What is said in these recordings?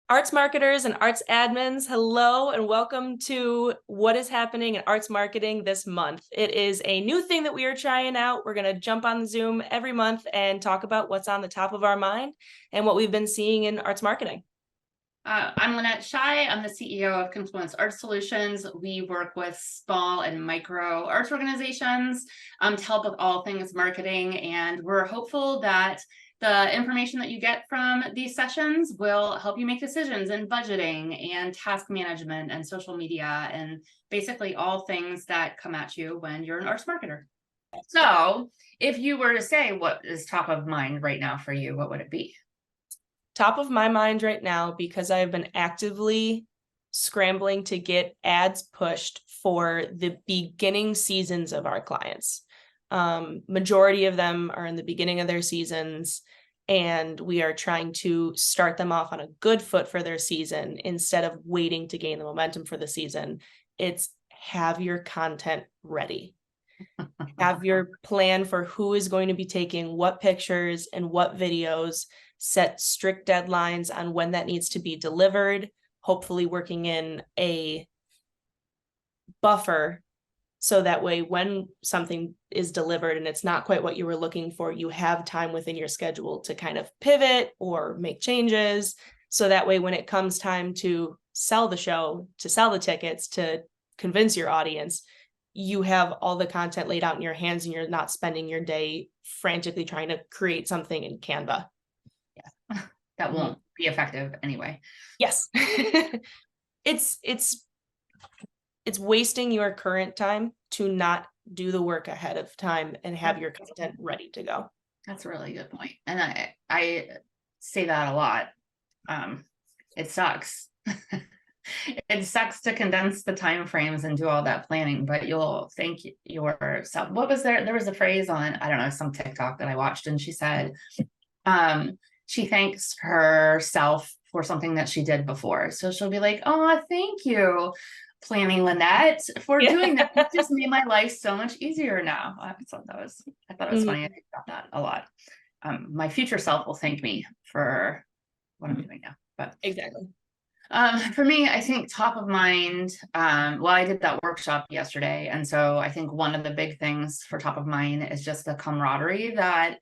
Arts marketers and arts admins, hello and welcome to what is happening in arts marketing this month. It is a new thing that we are trying out. We're going to jump on the Zoom every month and talk about what's on the top of our mind and what we've been seeing in arts marketing. I'm Lynette. I'm the CEO of Confluence Art Solutions. We work with small and micro arts organizations to help with all things marketing. And we're hopeful that the information that you get from these sessions will help you make decisions in budgeting and task management and social media and basically all things that come at you when you're an arts marketer. So if you were to say what is top of mind right now for you, what would it be? Top of my mind right now, because I've been actively scrambling to get ads pushed for the beginning seasons of our clients. Majority of them are in the beginning of their seasons, and we are trying to start them off on a good foot for their season instead of waiting to gain the momentum for the season. It's have your content ready. Have your plan for who is going to be taking what pictures and what videos. Set strict deadlines on when that needs to be delivered, hopefully working in a buffer so that way when something is delivered and it's not quite what you were looking for, you have time within your schedule to kind of pivot or make changes. So that way when it comes time to sell the show, to sell the tickets, to convince your audience, you have all the content laid out in your hands and you're not spending your day frantically trying to create something in Canva. That won't be effective anyway. Yes. It's wasting your current time to not do the work ahead of time and have your content ready to go. That's a really good point. And I say that a lot. It sucks. It sucks to condense the time frames and do all that planning, but you'll thank yourself. What was there? There was a phrase on, I don't know, some TikTok that I watched, and she said, she thanks herself for something that she did before. So she'll be like, oh, thank you, Planning Lynette, for doing that. It just made my life so much easier now. I thought it was funny. I think about that a lot. My future self will thank me for what I'm doing now. But exactly. For me, I think top of mind, well, I did that workshop yesterday. And so I think one of the big things for top of mind is just the camaraderie that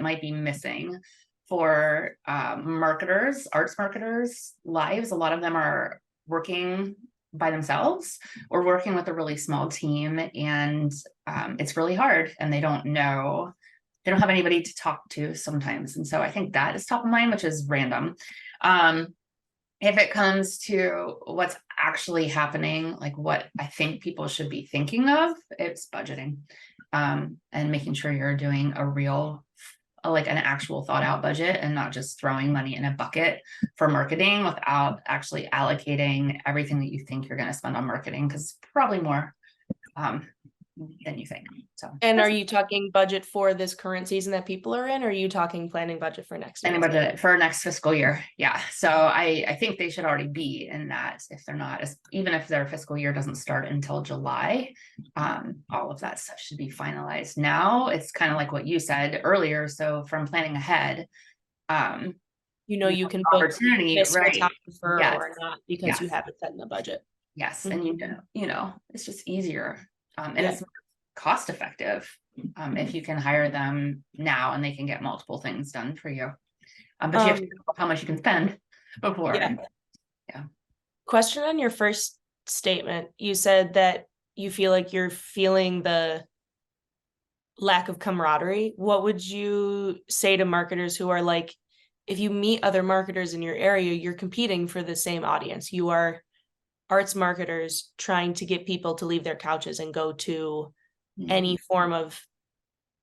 might be missing for marketers, arts marketers' lives. A lot of them are working by themselves or working with a really small team, and it's really hard, and they don't have anybody to talk to sometimes. And so I think that is top of mind, which is random. If it comes to what's actually happening, like what I think people should be thinking of, it's budgeting, and making sure you're doing a real, like an actual thought out budget and not just throwing money in a bucket for marketing without actually allocating everything that you think you're going to spend on marketing, because it's probably more than you think. So, and are you talking budget for this current season that people are in, or are you talking planning budget for next year? Planning budget for next fiscal year. Yeah. So I think they should already be in that. If they're not, even if their fiscal year doesn't start until July, all of that stuff should be finalized now. It's kind of like what you said earlier. So from planning ahead, you can opportunity, this right? Yes. Or not because you have it set in the budget. Yes. And it's just easier. And it's cost effective if you can hire them now and they can get multiple things done for you. But you have to know how much you can spend before. Yeah. Question on your first statement. You said that you feel like you're feeling the lack of camaraderie. What would you say to marketers who are like, if you meet other marketers in your area, you're competing for the same audience. You are arts marketers trying to get people to leave their couches and go to any form of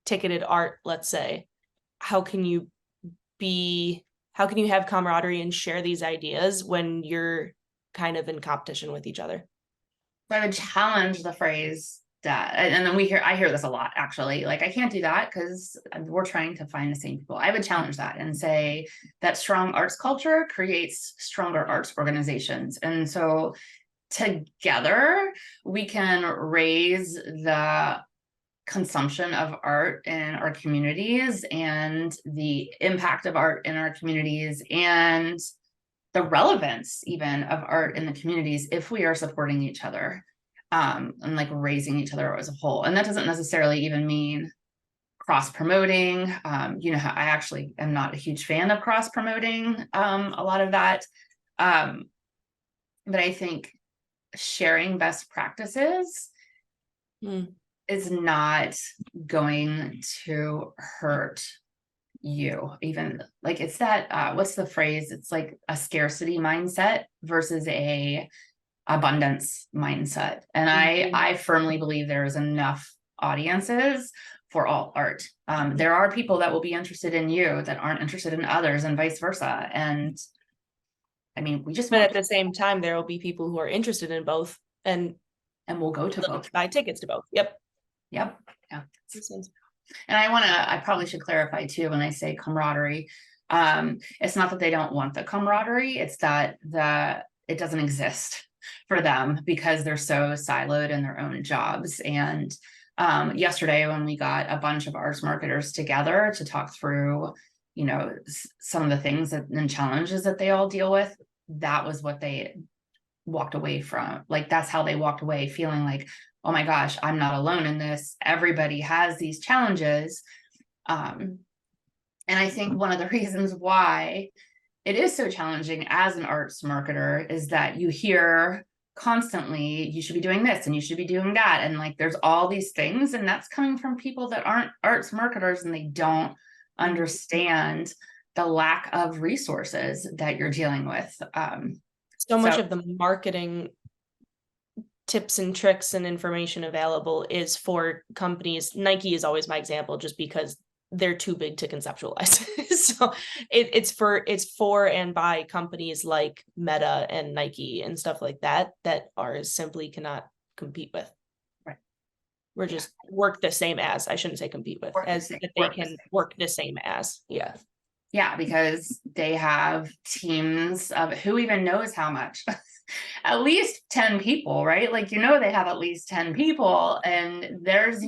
ticketed art, let's say. How can you have camaraderie and share these ideas when you're kind of in competition with each other? So I would challenge the phrase that, and then I hear this a lot, actually, like, I can't do that because we're trying to find the same people. I would challenge that and say that strong arts culture creates stronger arts organizations. And so together we can raise the consumption of art in our communities and the impact of art in our communities, and the relevance even of art in the communities if we are supporting each other, and like raising each other as a whole. And that doesn't necessarily even mean cross promoting. You know, I actually am not a huge fan of cross promoting a lot of that. But I think sharing best practices is not going to hurt you. Even like, it's that what's the phrase, it's like a scarcity mindset versus a abundance mindset. And I firmly believe there is enough audiences for all art. There are people that will be interested in you that aren't interested in others, and vice versa. And I mean, we just But at the same time, there will be people who are interested in both, and we'll go to both. Buy tickets to both. Yep. Yeah. And I probably should clarify too, when I say camaraderie, it's not that they don't want the camaraderie, it's that it doesn't exist for them because they're so siloed in their own jobs. And yesterday, when we got a bunch of arts marketers together to talk through, you know, some of the things and challenges that they all deal with, that was what they walked away from. Like, that's how they walked away, feeling like, oh my gosh, I'm not alone in this. Everybody has these challenges. And I think one of the reasons why it is so challenging as an arts marketer is that you hear constantly, you should be doing this and you should be doing that. And like, there's all these things, and that's coming from people that aren't arts marketers, and they don't understand the lack of resources that you're dealing with. So much of the marketing tips and tricks and information available is for companies. Nike is always my example, just because they're too big to conceptualize. So it's for and by companies like Meta and Nike and stuff like that ours simply cannot compete with. Right. We're just work the same as, I shouldn't say compete with, as that they can work the same as. Yeah. Yeah, because they have teams of who even knows how much. At least 10 people, right? Like, you know, they have at least 10 people, and there's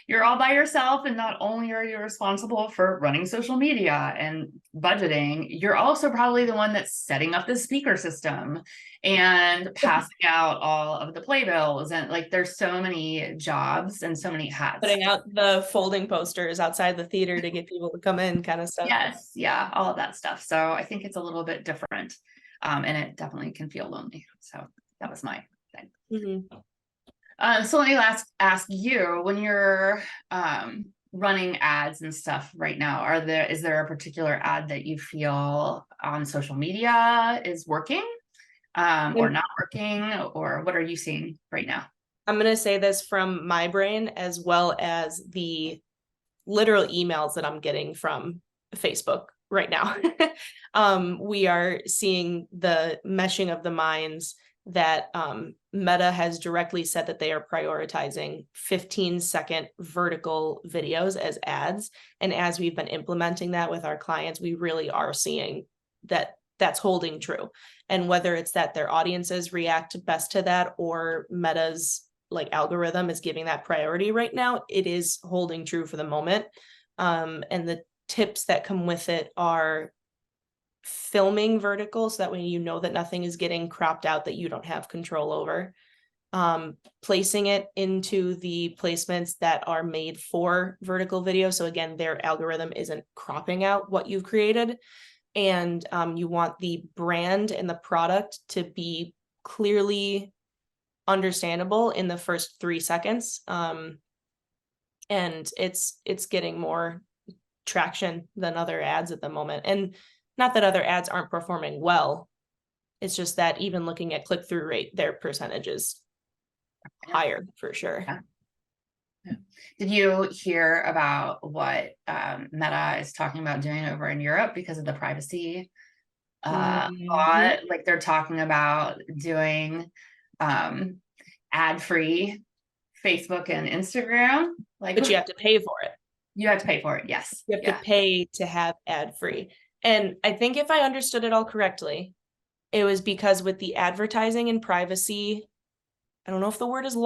you're all by yourself. And not only are you responsible for running social media and budgeting, you're also probably the one that's setting up the speaker system and passing out all of the playbills. And like, there's so many jobs and so many hats. Putting out the folding posters outside the theater to get people to come in, kind of stuff. Yes. Yeah. All of that stuff. So I think it's a little bit different. And it definitely can feel lonely. So that was my thing. So let me ask you, when you're running ads and stuff right now, is there a particular ad that you feel on social media is working or not working, or what are you seeing right now? I'm going to say this from my brain, as well as the literal emails that I'm getting from Facebook right now. We are seeing the meshing of the minds that Meta has directly said that they are prioritizing 15-second vertical videos as ads. And as we've been implementing that with our clients, we really are seeing that that's holding true. And whether it's that their audiences react best to that, or Meta's like algorithm is giving that priority right now, it is holding true for the moment. And the tips that come with it are filming vertical, so that way you know that nothing is getting cropped out that you don't have control over. Placing it into the placements that are made for vertical video, so again, their algorithm isn't cropping out what you've created. And you want the brand and the product to be clearly understandable in the first 3 seconds. And it's getting more traction than other ads at the moment. And not that other ads aren't performing well, it's just that even looking at click-through rate, their percentage is higher for sure. Yeah. Did you hear about what Meta is talking about doing over in Europe because of the privacy law? Like, they're talking about doing ad-free Facebook and Instagram. Like, but you have to pay for it. You have to pay for it. Yes. You have to pay to have ad-free. And I think if I understood it all correctly, it was because with the advertising and privacy, I don't know if the word is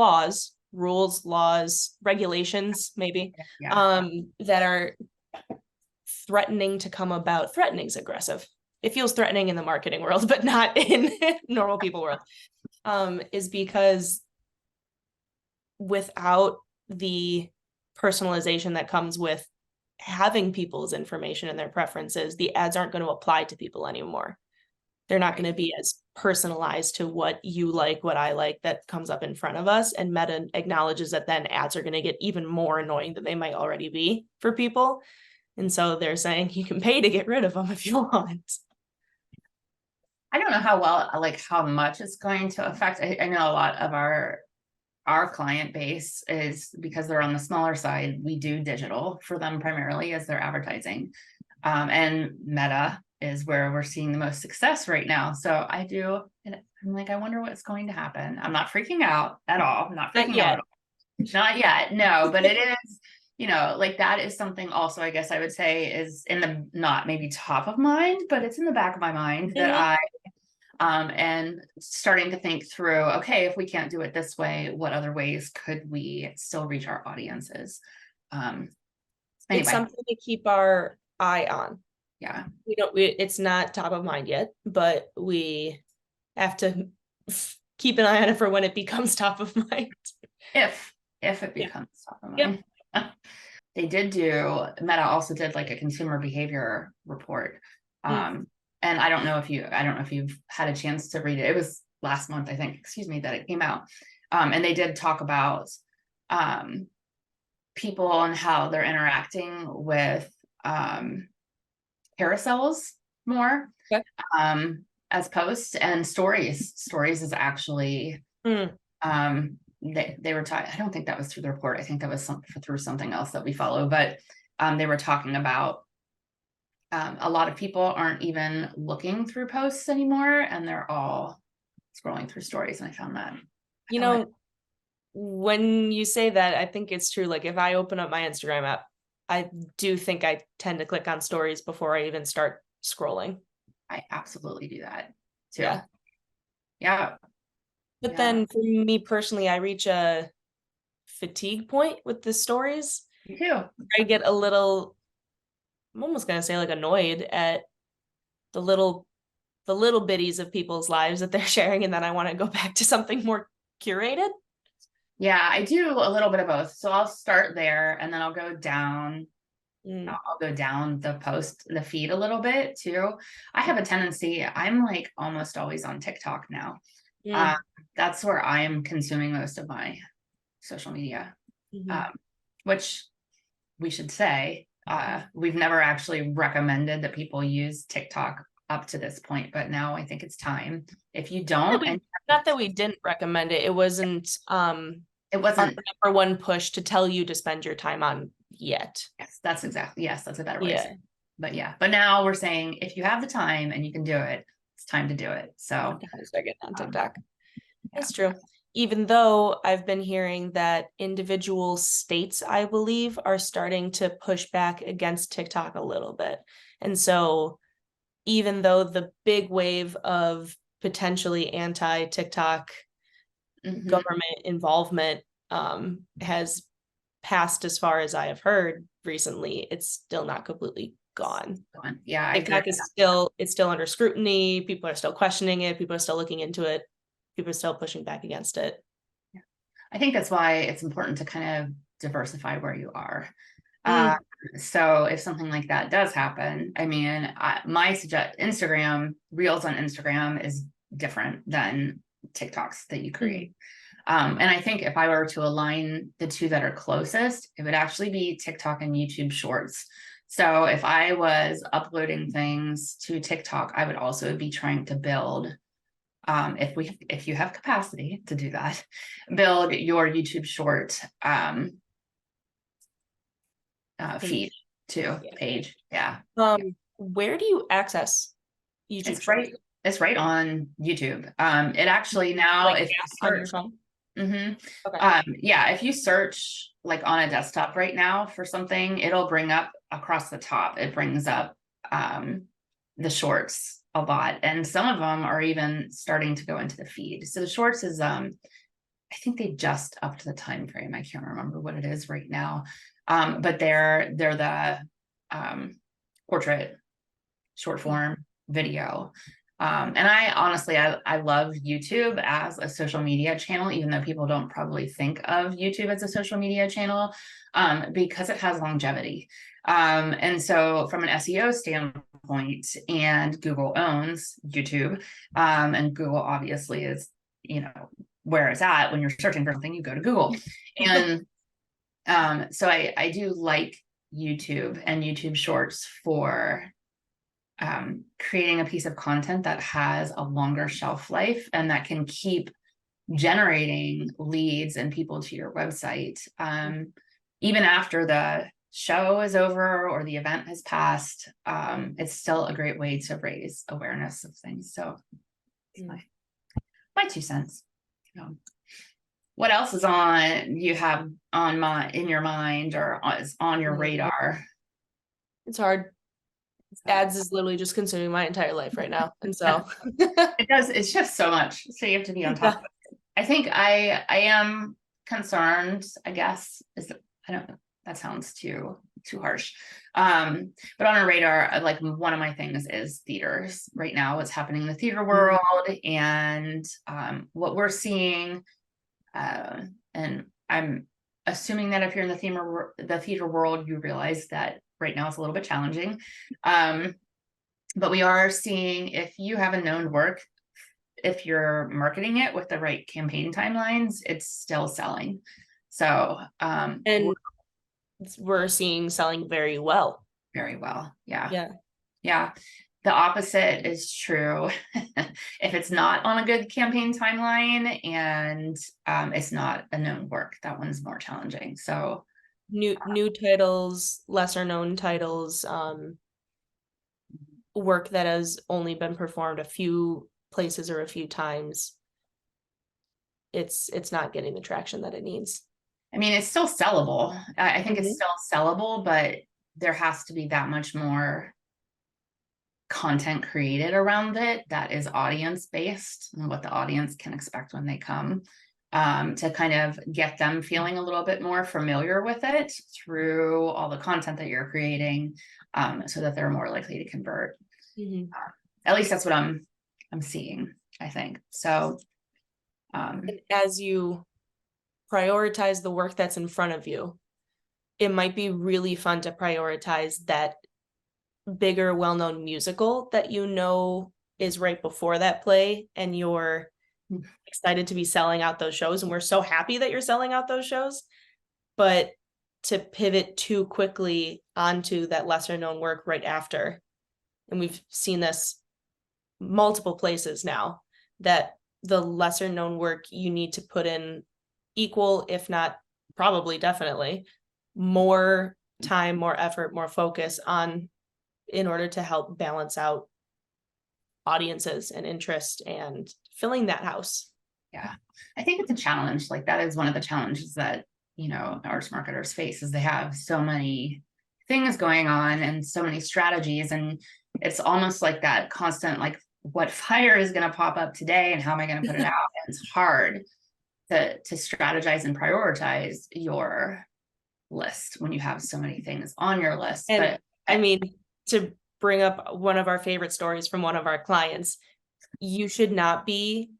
rules, laws, regulations, maybe, that are threatening to come about. Threatening's aggressive. it feels threatening in the marketing world, but not in normal people world, is because without the personalization that comes with having people's information and their preferences, the ads aren't going to apply to people anymore. They're not going to be as personalized to what you like, what I like, that comes up in front of us. And Meta acknowledges that then ads are going to get even more annoying than they might already be for people. And so they're saying you can pay to get rid of them if you want. I don't know how much it's going to affect. I know a lot of our client base is, because they're on the smaller side, we do digital for them primarily as their advertising. And Meta is where we're seeing the most success right now. So I'm like, I wonder what's going to happen. I'm not freaking out at all. I'm not freaking out at all. Not yet. No, but it is, like that is something also, I guess I would say, is in the, not maybe top of mind, but it's in the back of my mind that and starting to think through, okay, if we can't do it this way, what other ways could we still reach our audiences? Anyway. It's something to keep our eye on. Yeah. It's not top of mind yet, but we have to keep an eye on it for when it becomes top of mind. If it becomes top of mind. They did Meta also did like a consumer behavior report. And I don't know if you've had a chance to read it. It was last month, I think, that it came out. And they did talk about people and how they're interacting with carousels more as posts, and stories. Stories is actually they were talking, I don't think that was through the report. I think that was through something else that we follow, but they were talking about a lot of people aren't even looking through posts anymore, and they're all scrolling through stories. And I found that, when you say that, I think it's true. Like if I open up my Instagram app, I do think I tend to click on stories before I even start scrolling. I absolutely do that too. Yeah. But then for me personally, I reach a fatigue point with the stories. Me too. I get a little, I'm almost going to say like annoyed at the little bitties of people's lives that they're sharing. And then I want to go back to something more curated. Yeah, I do a little bit of both. So I'll start there and then I'll go down. I'll go down the feed a little bit too. I have a tendency, I'm like almost always on TikTok now. That's where I'm consuming most of my social media, which we should say, we've never actually recommended that people use TikTok up to this point, but now I think it's time. If you don't, not that we didn't recommend it, it wasn't the number one push to tell you to spend your time on yet. Yes, that's a better way to say it. But now we're saying if you have the time and you can do it, it's time to do it. So start getting on TikTok. That's true. Even though I've been hearing that individual states, I believe, are starting to push back against TikTok a little bit. And so even though the big wave of potentially anti-TikTok government involvement has passed as far as I have heard recently, it's still not completely gone. Yeah, TikTok is still under scrutiny. People are still questioning it. People are still looking into it. People are still pushing back against it. I think that's why it's important to kind of diversify where you are. So if something like that does happen, I mean, my Instagram reels on Instagram is different than TikToks that you create. And I think if I were to align the two that are closest, it would actually be TikTok and YouTube Shorts. So if I was uploading things to TikTok, I would also be trying to build, if you have capacity to do that, build your YouTube Short feed too, page. Yeah. Where do you access YouTube? It's right on YouTube. It actually now, like if you search on your phone. If you search like on a desktop right now for something, it'll bring up across the top. It brings up the shorts a lot, and some of them are even starting to go into the feed. So the shorts is I think they just upped the time frame. I can't remember what it is right now, but they're the portrait short form video. And I honestly, I love YouTube as a social media channel, even though people don't probably think of YouTube as a social media channel, because it has longevity. And so from an SEO standpoint, and Google owns YouTube, and Google obviously is, where it's at when you're searching for something, you go to Google. And so I do like YouTube and YouTube Shorts for creating a piece of content that has a longer shelf life and that can keep generating leads and people to your website. Even after the show is over or the event has passed, it's still a great way to raise awareness of things. So my 2 cents. What else is in your mind or is on your radar? It's hard. Ads is literally just consuming my entire life right now. And so it shifts so much. So you have to be on top of it. I think I am concerned, I guess, I don't know, that sounds too harsh. But on our radar, like one of my things is theaters right now, what's happening in the theater world, and what we're seeing. And I'm assuming that if you're in the theater world, you realize that right now it's a little bit challenging. But we are seeing, if you have a known work, if you're marketing it with the right campaign timelines, it's still selling. So and we're seeing selling very well. Very well. Yeah. The opposite is true. If it's not on a good campaign timeline and it's not a known work, that one's more challenging. So new titles, lesser known titles, work that has only been performed a few places or a few times, it's not getting the traction that it needs. I mean, it's still sellable. I think it's still sellable, but there has to be that much more content created around it that is audience based and what the audience can expect when they come, to kind of get them feeling a little bit more familiar with it through all the content that you're creating, so that they're more likely to convert. At least that's what I'm seeing, I think. So as you prioritize the work that's in front of you, it might be really fun to prioritize that bigger, well-known musical that is right before that play, and you're excited to be selling out those shows, and we're so happy that you're selling out those shows. But to pivot too quickly onto that lesser known work right after, and we've seen this multiple places now, that the lesser known work, you need to put in equal, if not probably definitely more time, more effort, more focus on, in order to help balance out audiences and interest and filling that house. Yeah, I think it's a challenge. Like that is one of the challenges that, arts marketers face, is they have so many things going on and so many strategies. And it's almost like that constant, like, what fire is going to pop up today and how am I going to put it out? And it's hard to strategize and prioritize your list when you have so many things on your list. And but I mean, to bring up one of our favorite stories from one of our clients, you should not be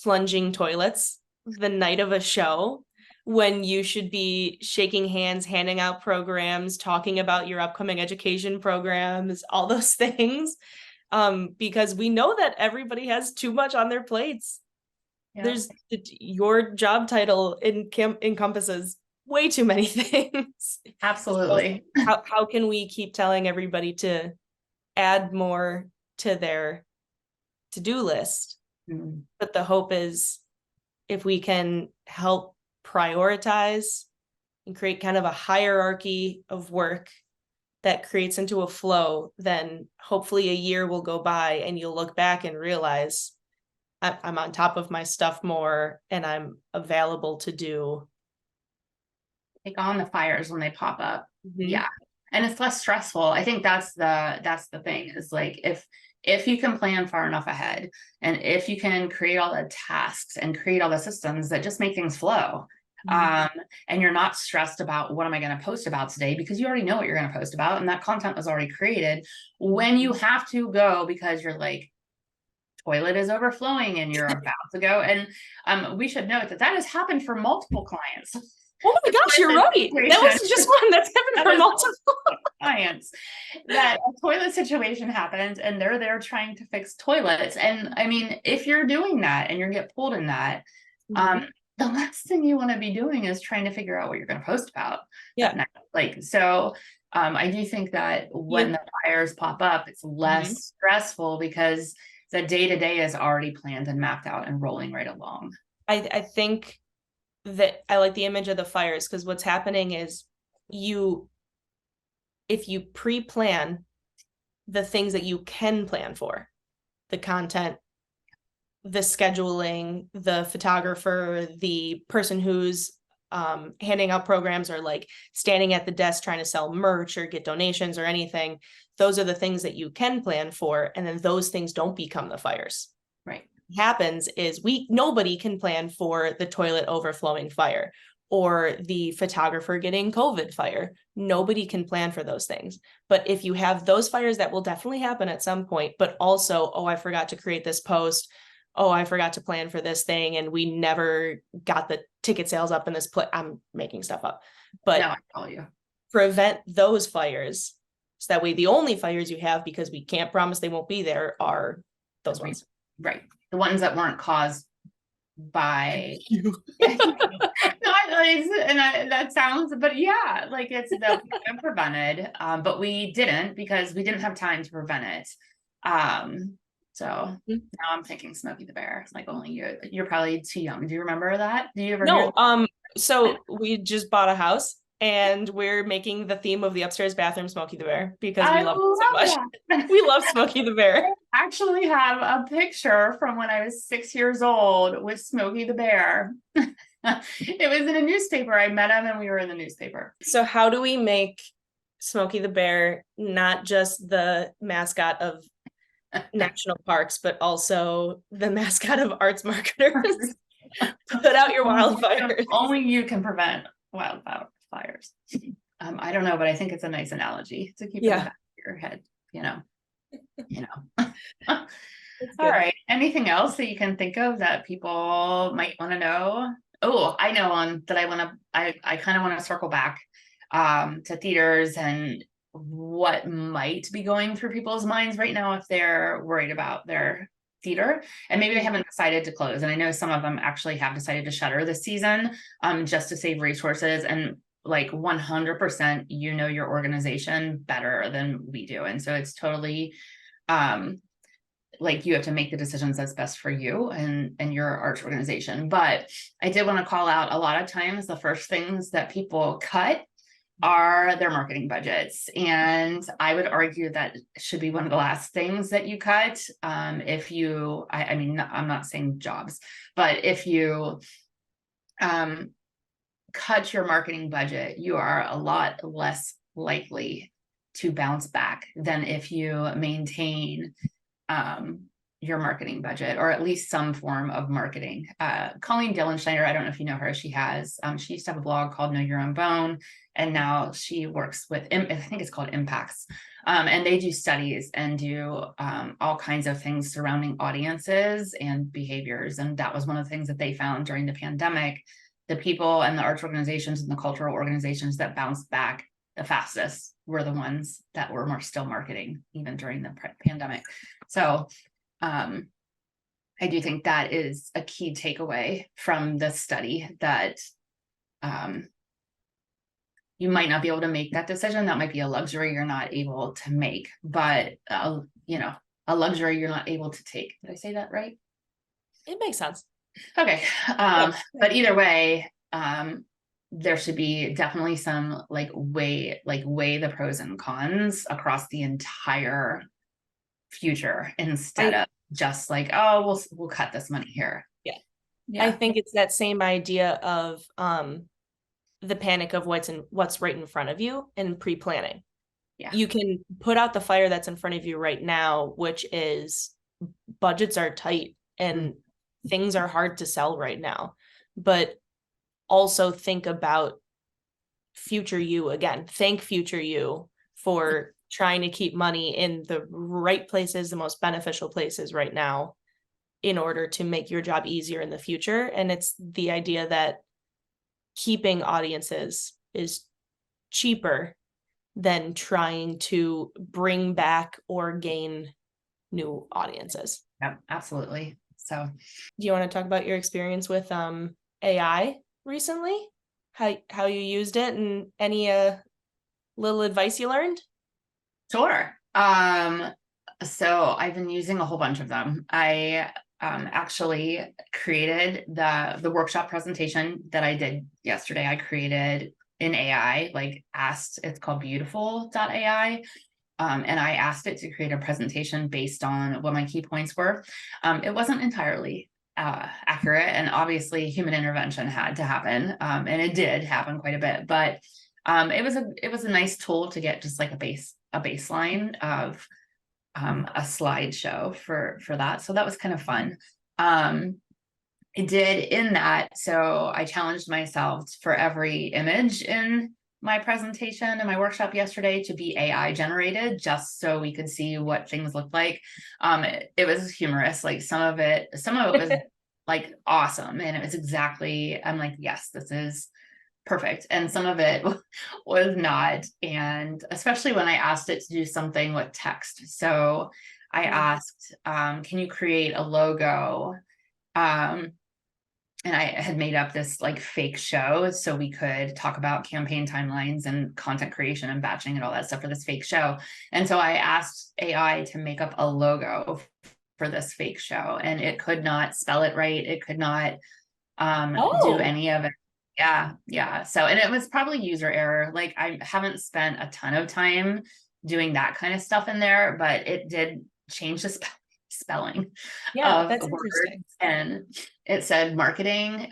plunging toilets the night of a show when you should be shaking hands, handing out programs, talking about your upcoming education programs, all those things, because we know that everybody has too much on their plates. Yeah. Your job title encompasses way too many things. Absolutely. So how can we keep telling everybody to add more to their to-do list? But the hope is, if we can help prioritize and create kind of a hierarchy of work that creates into a flow, then hopefully a year will go by and you'll look back and realize I'm on top of my stuff more and I'm available to take on the fires when they pop up. Yeah. And it's less stressful. I think that's the thing, is like, if you can plan far enough ahead, and if you can create all the tasks and create all the systems that just make things flow, And you're not stressed about what am I going to post about today, because you already know what you're going to post about and that content was already created. When you have to go because you're like, toilet is overflowing and you're about to go. And we should note that that has happened for multiple clients. Oh my gosh, you're right. That wasn't just one, that's happened for multiple clients. That a toilet situation happens and they're there trying to fix toilets. And I mean, if you're doing that and you get pulled in that, the last thing you want to be doing is trying to figure out what you're going to post about. Yeah. Like, so I do think that when the fires pop up, it's less stressful because the day-to-day is already planned and mapped out and rolling right along. I think that I like the image of the fires, because what's happening is if you pre-plan the things that you can plan for, the content, the scheduling, the photographer, the person who's handing out programs or like standing at the desk trying to sell merch or get donations or anything, those are the things that you can plan for. And then those things don't become the fires. Right. What happens is nobody can plan for the toilet overflowing fire or the photographer getting COVID fire. Nobody can plan for those things. But if you have those fires that will definitely happen at some point, but also, oh, I forgot to create this post. Oh, I forgot to plan for this thing. And we never got the ticket sales up in this I'm making stuff up, but no, I tell you, prevent those fires. So that way the only fires you have, because we can't promise they won't be there, are those ones. Right. The ones that weren't caused by you. That sounds, but yeah, like it's that we could have prevented, but we didn't because we didn't have time to prevent it. So now I'm thinking Smokey the Bear. Like only you're probably too young. Do you remember that? Do you ever No, so we just bought a house and we're making the theme of the upstairs bathroom Smokey the Bear because we love it so much. We love Smokey the Bear. I actually have a picture from when I was 6 years old with Smokey the Bear. It was in a newspaper. I met him and we were in the newspaper. So how do we make Smokey the Bear not just the mascot of national parks, but also the mascot of arts marketers? Put out your wildfires. Only you can prevent wildfires. I don't know, but I think it's a nice analogy to keep in the back of your head, you know. All right. Anything else that you can think of that people might want to know? Oh, I know one that I kind of want to circle back to theaters and what might be going through people's minds right now if they're worried about their theater and maybe they haven't decided to close. And I know some of them actually have decided to shutter this season just to save resources. And like 100%, you know your organization better than we do. And so it's totally like you have to make the decisions that's best for you and your arts organization. But I did want to call out a lot of times the first things that people cut are their marketing budgets. And I would argue that should be one of the last things that you cut. If you, I mean, I'm not saying jobs, but if you cut your marketing budget, you are a lot less likely to bounce back than if you maintain your marketing budget, or at least some form of marketing. Colleen Dillenschneider, I don't know if you know her, she used to have a blog called Know Your Own Bone, and now she works with, I think it's called Impacts, and they do studies and do all kinds of things surrounding audiences and behaviors. And that was one of the things that they found during the pandemic. The people and the arts organizations and the cultural organizations that bounced back the fastest were the ones that were still marketing even during the pandemic. So I do think that is a key takeaway from the study, that you might not be able to make that decision. That might be a luxury you're not able to make, but you know, a luxury you're not able to take. Did I say that right? It makes sense. Okay. But either way, there should be definitely some weigh the pros and cons across the entire future instead of just like, oh, we'll cut this money here. I think it's that same idea of the panic of what's right in front of you and pre-planning. You can put out the fire that's in front of you right now, which is budgets are tight and things are hard to sell right now, but also think about future you again. Thank future you for trying to keep money in the right places, the most beneficial places right now, in order to make your job easier in the future. And it's the idea that keeping audiences is cheaper than trying to bring back or gain new audiences. Yeah, absolutely. So do you want to talk about your experience with AI recently? How you used it and any little advice you learned? sure. So I've been using a whole bunch of them. I actually created the workshop presentation that I did yesterday. I created in AI, like asked, it's called beautiful.ai. And I asked it to create a presentation based on what my key points were. It wasn't entirely accurate, and obviously human intervention had to happen, and it did happen quite a bit. But it was a nice tool to get just like a baseline of a slideshow for that. So that was kind of fun. It did in that. So I challenged myself for every image in my presentation and my workshop yesterday to be AI generated, just so we could see what things look like. It was humorous. Like some of it was like awesome. And it was exactly, I'm like, yes, this is perfect. And some of it was not. And especially when I asked it to do something with text. So I asked, can you create a logo? And I had made up this like fake show so we could talk about campaign timelines and content creation and batching and all that stuff for this fake show. And so I asked AI to make up a logo for this fake show, and it could not spell it right. It could not do any of it. Yeah. So, and it was probably user error. Like I haven't spent a ton of time doing that kind of stuff in there, but it did change the spelling of that's words. interesting. And it said marketing.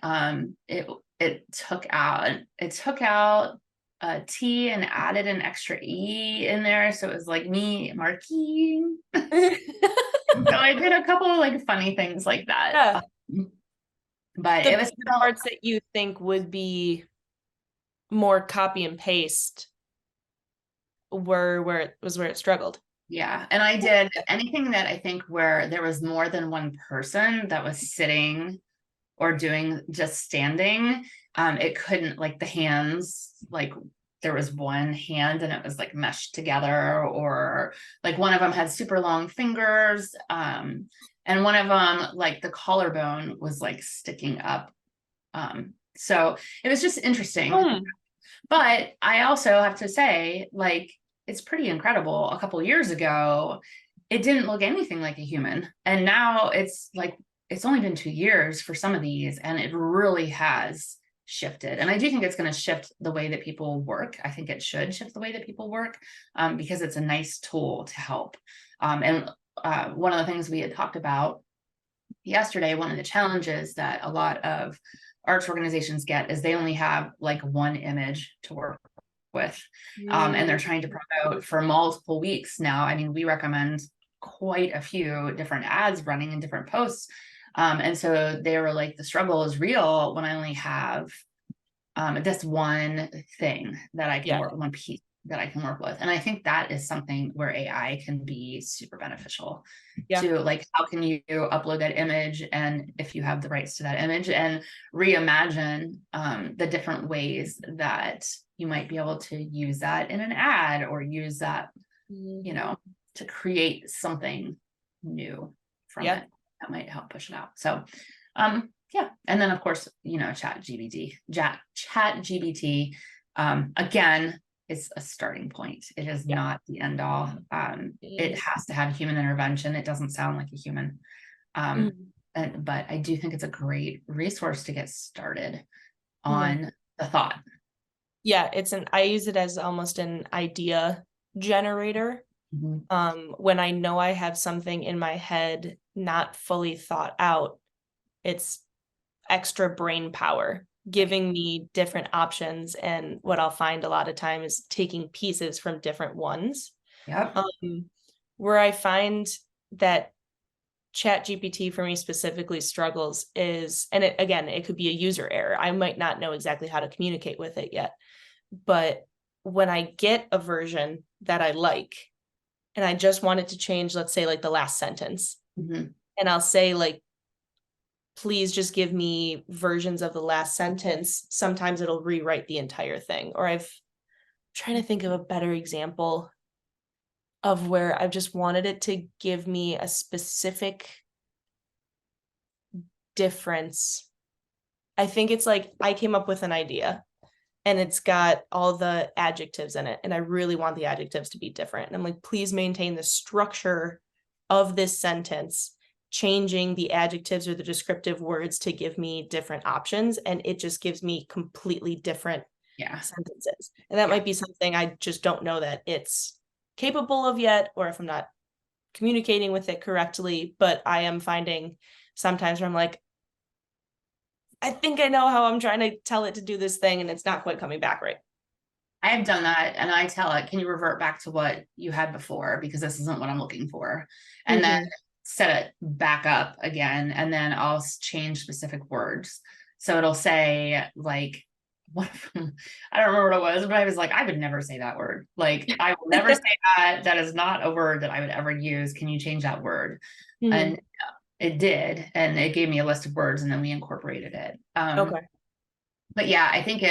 It took out a T and added an extra E in there. So it was like me marketing. So I did a couple of like funny things like that. Yeah. But the it was the parts that you think would be more copy and paste were where it struggled. Yeah. And I did anything that I think where there was more than one person that was sitting or doing just standing. It couldn't, like the hands, like there was one hand and it was like meshed together, or like one of them had super long fingers. And one of them, like the collarbone was like sticking up. So it was just interesting. But I also have to say, like, it's pretty incredible. A couple of years ago, it didn't look anything like a human. And now it's like, it's only been 2 years for some of these, and it really has shifted. And I do think it's going to shift the way that people work. I think it should shift the way that people work, because it's a nice tool to help. And one of the things we had talked about yesterday, one of the challenges that a lot of arts organizations get is they only have like one image to work with, and they're trying to promote for multiple weeks now. I mean, we recommend quite a few different ads running in different posts, and so they were like, the struggle is real when I only have this one thing that I can work, one piece that I can work with. And I think that is something where AI can be super beneficial to, like, how can you upload that image, and if you have the rights to that image, and reimagine the different ways that you might be able to use that in an ad, or use that, you know, to create something new from it that might help push it out. So yeah. And then of course, you know, chat GBT, again, it's a starting point. It is not the end all. It has to have human intervention. It doesn't sound like a human. But I do think it's a great resource to get started on the thought. Yeah, I use it as almost an idea generator. When I know I have something in my head not fully thought out, it's extra brain power, giving me different options. And what I'll find a lot of time is taking pieces from different ones. Where I find that Chat GPT for me specifically struggles is, and it could be a user error. I might not know exactly how to communicate with it yet, but when I get a version that I like and I just want it to change, let's say like the last sentence, Mhm. and I'll say like, please just give me versions of the last sentence. Sometimes it'll rewrite the entire thing. Or I'm trying to think of a better example of where I've just wanted it to give me a specific difference. I think it's like I came up with an idea and it's got all the adjectives in it, and I really want the adjectives to be different. And I'm like, please maintain the structure of this sentence, changing the adjectives or the descriptive words to give me different options. And it just gives me completely different sentences. And that might be something I just don't know that it's capable of yet, or if I'm not communicating with it correctly. But I am finding sometimes where I'm like, I think I know how I'm trying to tell it to do this thing, and it's not quite coming back right. I have done that, and I tell it, can you revert back to what you had before, because this isn't what I'm looking for, and then set it back up again, and then I'll change specific words. So it'll say like, what I don't remember what it was, but I was like, I would never say that word. Like, I will never say that. That is not a word that I would ever use. Can you change that word? And it did, and it gave me a list of words, and then we incorporated it. Okay. But yeah, I think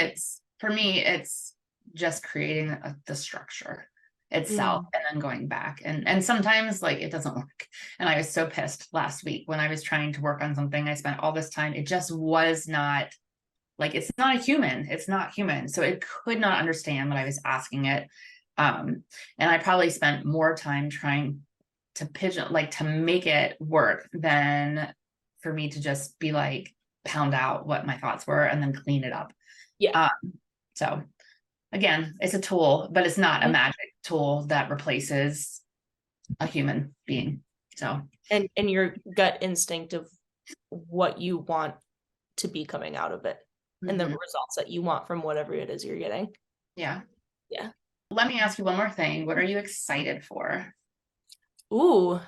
for me, it's just creating the structure itself and then going back. And sometimes like it doesn't work. And I was so pissed last week when I was trying to work on something. I spent all this time. It just was not like, it's not a human. It's not human. So it could not understand what I was asking it. And I probably spent more time trying to to make it work than for me to just be like, pound out what my thoughts were and then clean it up. So again, it's a tool, but it's not a magic tool that replaces a human being. So and your gut instinct of what you want to be coming out of it and the results that you want from whatever it is you're getting. Yeah. Yeah. Let me ask you one more thing. What are you excited for? Ooh.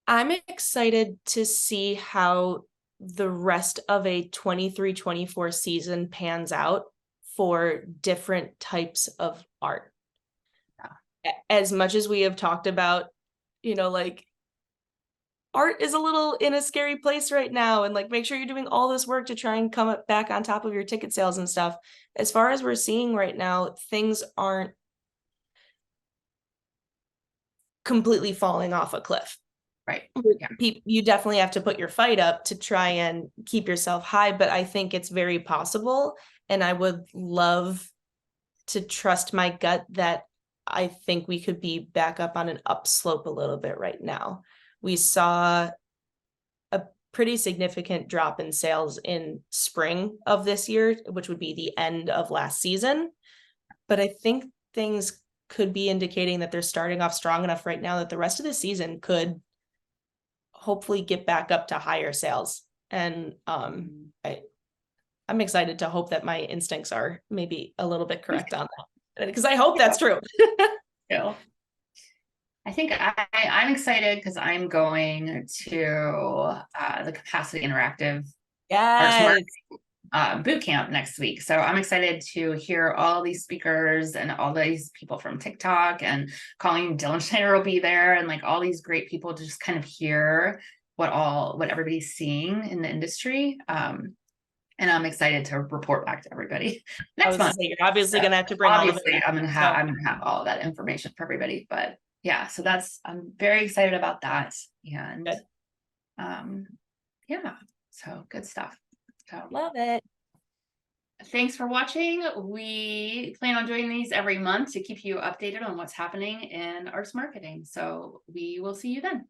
I'm excited to see how the rest of a 23-24 season pans out for different types of art. As much as we have talked about, like art is a little in a scary place right now, and like make sure you're doing all this work to try and come back on top of your ticket sales and stuff. As far as we're seeing right now, things aren't completely falling off a cliff. Right. Yeah. You definitely have to put your fight up to try and keep yourself high, but I think it's very possible. And I would love to trust my gut that I think we could be back up on an upslope a little bit right now. We saw a pretty significant drop in sales in spring of this year, which would be the end of last season. But I think things could be indicating that they're starting off strong enough right now that the rest of the season could hopefully get back up to higher sales. And I'm excited to hope that my instincts are maybe a little bit correct on that, because I hope that's true. Yeah. I think I'm excited because I'm going to the Capacity Interactive Yes. boot camp next week. So I'm excited to hear all these speakers and all these people from TikTok, and Colleen Dylan Schneider will be there, and like all these great people to just kind of hear what everybody's seeing in the industry. And I'm excited to report back to everybody next month. You're obviously gonna have to bring obviously all of it. I'm gonna have all of that information for everybody. But yeah, so I'm very excited about that. And yeah, so good stuff. So love it. Thanks for watching. We plan on doing these every month to keep you updated on what's happening in arts marketing. So we will see you then.